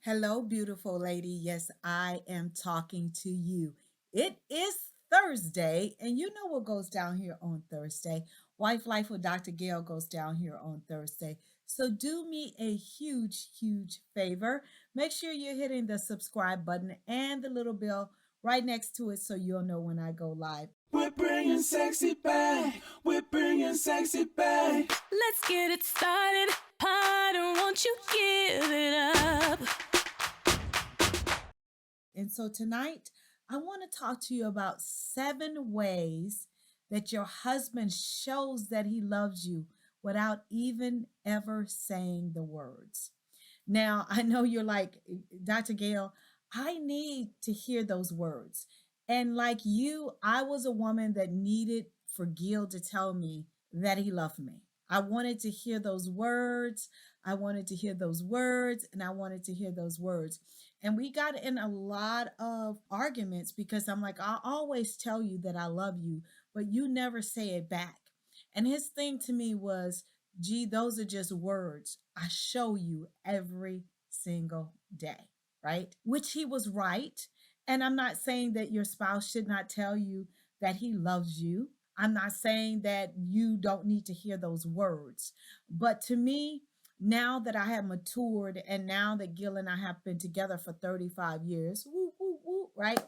Hello, beautiful lady. Yes, I am talking to you. It is Thursday, and you know what goes down here on Thursday. Wife Life with Dr. Gail goes down here on Thursday. So do me a huge, huge favor. Make sure you're hitting the subscribe button and the little bell right next to it so you'll know when I go live. We're bringing sexy back. We're bringing sexy back. Let's get it started. Harder, won't you give it up? And so tonight, I want to talk to you about 7 ways that your husband shows that he loves you without even ever saying the words. Now, I know you're like, Dr. Gail, I need to hear those words. And like you, I was a woman that needed for Gil to tell me that he loved me. I wanted to hear those words. I wanted to hear those words, and I wanted to hear those words. And we got in a lot of arguments because I'm like, I always tell you that I love you, but you never say it back. And his thing to me was, gee, those are just words. I show you every single day, right? Which he was right. And I'm not saying that your spouse should not tell you that he loves you. I'm not saying that you don't need to hear those words. But to me, now that I have matured and now that Gil and I have been together for 35 years, woo, woo, woo, right?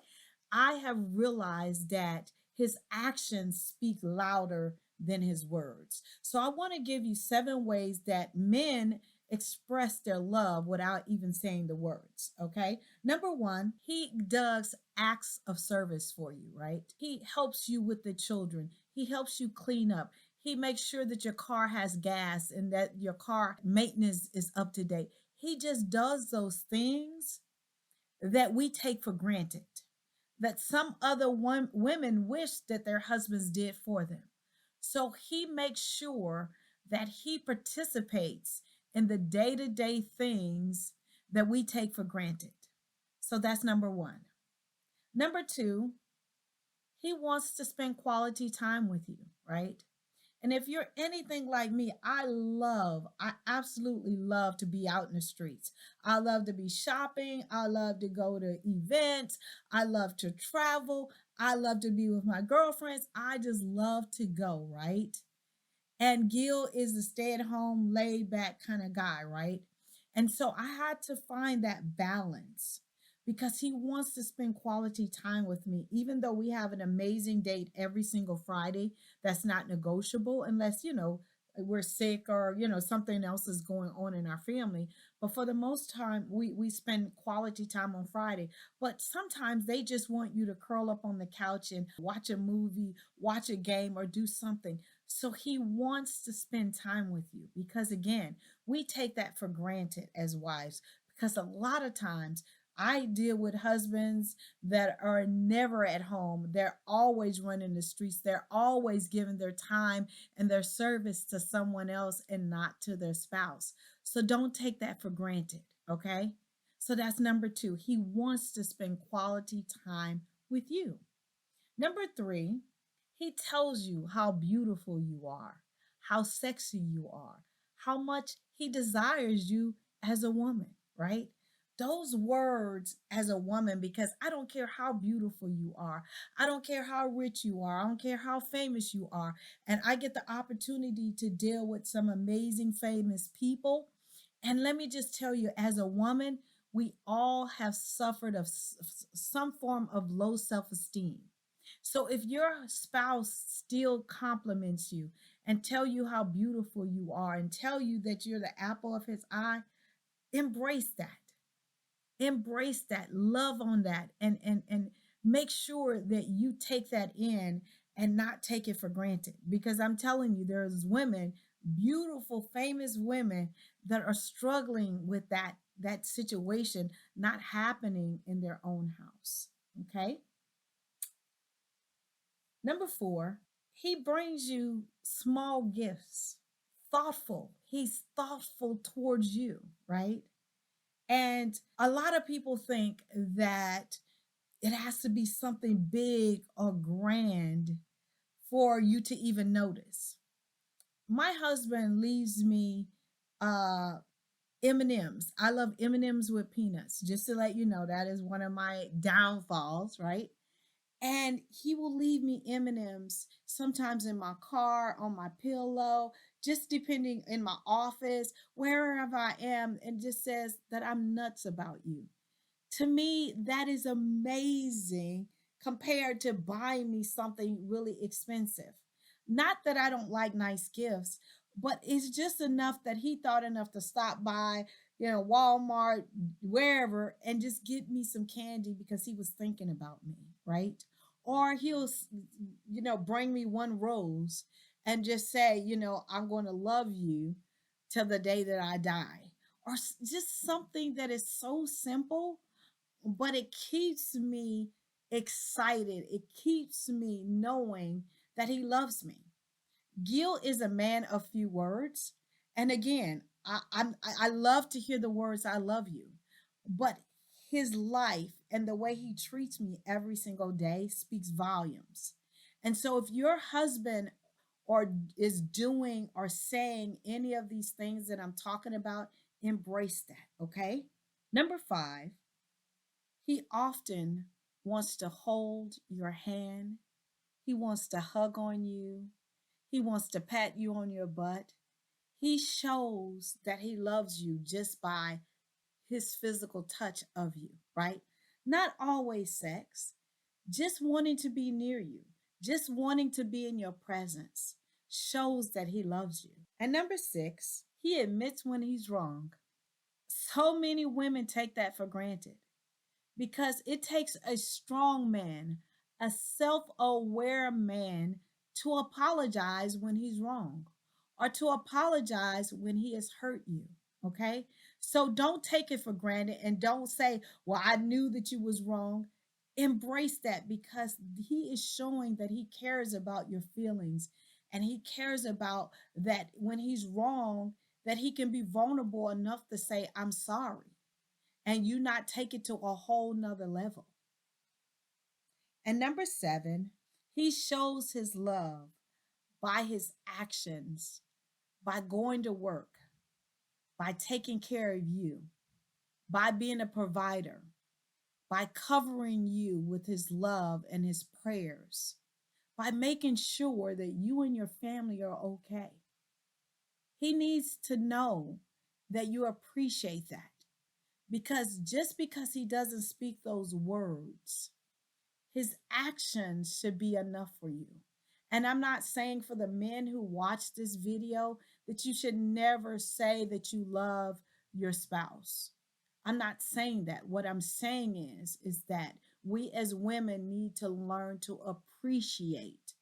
I have realized that his actions speak louder than his words. So I want to give you 7 ways that men express their love without even saying the words. Okay. Number one, he does acts of service for you, right? He helps you with the children, he helps you clean up. He makes sure that your car has gas and that your car maintenance is up to date. He just does those things that we take for granted, that some other women wish that their husbands did for them. So he makes sure that he participates in the day to day things that we take for granted. So that's number one. Number two, he wants to spend quality time with you, right? And if you're anything like me, I absolutely love to be out in the streets. I love to be shopping. I love to go to events. I love to travel. I love to be with my girlfriends. I just love to go, right? And Gil is the stay at home, laid back kind of guy, right? And so I had to find that balance because he wants to spend quality time with me, even though we have an amazing date every single Friday. That's not negotiable unless, we're sick or, something else is going on in our family. But for the most time, we spend quality time on Friday. But sometimes they just want you to curl up on the couch and watch a movie, watch a game, or do something. So he wants to spend time with you because, again, we take that for granted as wives because a lot of times I deal with husbands that are never at home. They're always running the streets. They're always giving their time and their service to someone else and not to their spouse. So don't take that for granted, okay? So that's number two. He wants to spend quality time with you. Number three, he tells you how beautiful you are, how sexy you are, how much he desires you as a woman, right? Those words as a woman, because I don't care how beautiful you are, I don't care how rich you are, I don't care how famous you are, and I get the opportunity to deal with some amazing famous people. And let me just tell you, as a woman, we all have suffered of some form of low self esteem. So if your spouse still compliments you and tell you how beautiful you are and tell you that you're the apple of his eye, embrace that. Embrace that, love on that, and make sure that you take that in and not take it for granted. Because I'm telling you, there's women, beautiful, famous women that are struggling with that situation not happening in their own house. Okay. Number four, he brings you small gifts, thoughtful. He's thoughtful towards you, right? And a lot of people think that it has to be something big or grand for you to even notice. My husband leaves me uh M&Ms. I love M&Ms with peanuts. Just to let you know, that is one of my downfalls, right? And he will leave me M&Ms sometimes in my car, on my pillow, just depending in my office, wherever I am, and just says that I'm nuts about you. To me, that is amazing compared to buying me something really expensive. Not that I don't like nice gifts, but it's just enough that he thought enough to stop by, Walmart, wherever, and just get me some candy because he was thinking about me, right? Or he'll, bring me one rose and just say, I'm going to love you till the day that I die. Or just something that is so simple, but it keeps me excited. It keeps me knowing that he loves me. Gil is a man of few words. And again, I love to hear the words "I love you," but his life and the way he treats me every single day speaks volumes. And so if your husband or is doing or saying any of these things that I'm talking about, embrace that, okay? Number 5, he often wants to hold your hand. He wants to hug on you. He wants to pat you on your butt. He shows that he loves you just by his physical touch of you, right? Not always sex, just wanting to be near you, just wanting to be in your presence shows that he loves you. And number 6, he admits when he's wrong. So many women take that for granted, because it takes a strong man, a self aware man, to apologize when he's wrong or to apologize when he has hurt you. Okay. So don't take it for granted and don't say, well, I knew that you was wrong. Embrace that, because he is showing that he cares about your feelings, and he cares about that when he's wrong, that he can be vulnerable enough to say, I'm sorry, and you not take it to a whole nother level. And number 7, he shows his love by his actions, by going to work, by taking care of you, by being a provider, by covering you with his love and his prayers, by making sure that you and your family are okay. He needs to know that you appreciate that, because just because he doesn't speak those words, his actions should be enough for you. And I'm not saying for the men who watch this video that you should never say that you love your spouse. I'm not saying that. What I'm saying is that we as women need to learn to appreciate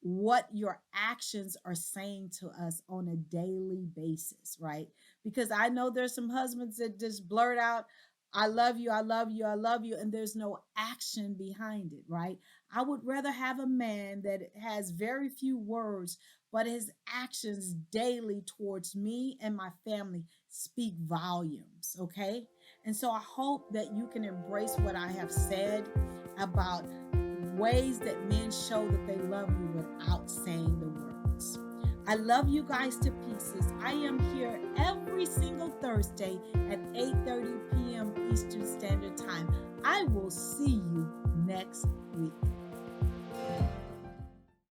what your actions are saying to us on a daily basis, right? Because I know there's some husbands that just blurt out, I love you, I love you, I love you, and there's no action behind it, right? I would rather have a man that has very few words, but his actions daily towards me and my family speak volumes, okay? And so I hope that you can embrace what I have said about ways that men show that they love you without saying the words. I love you guys to pieces. I am here every single Thursday at 8:30 p.m. Eastern Standard Time. I will see you next week.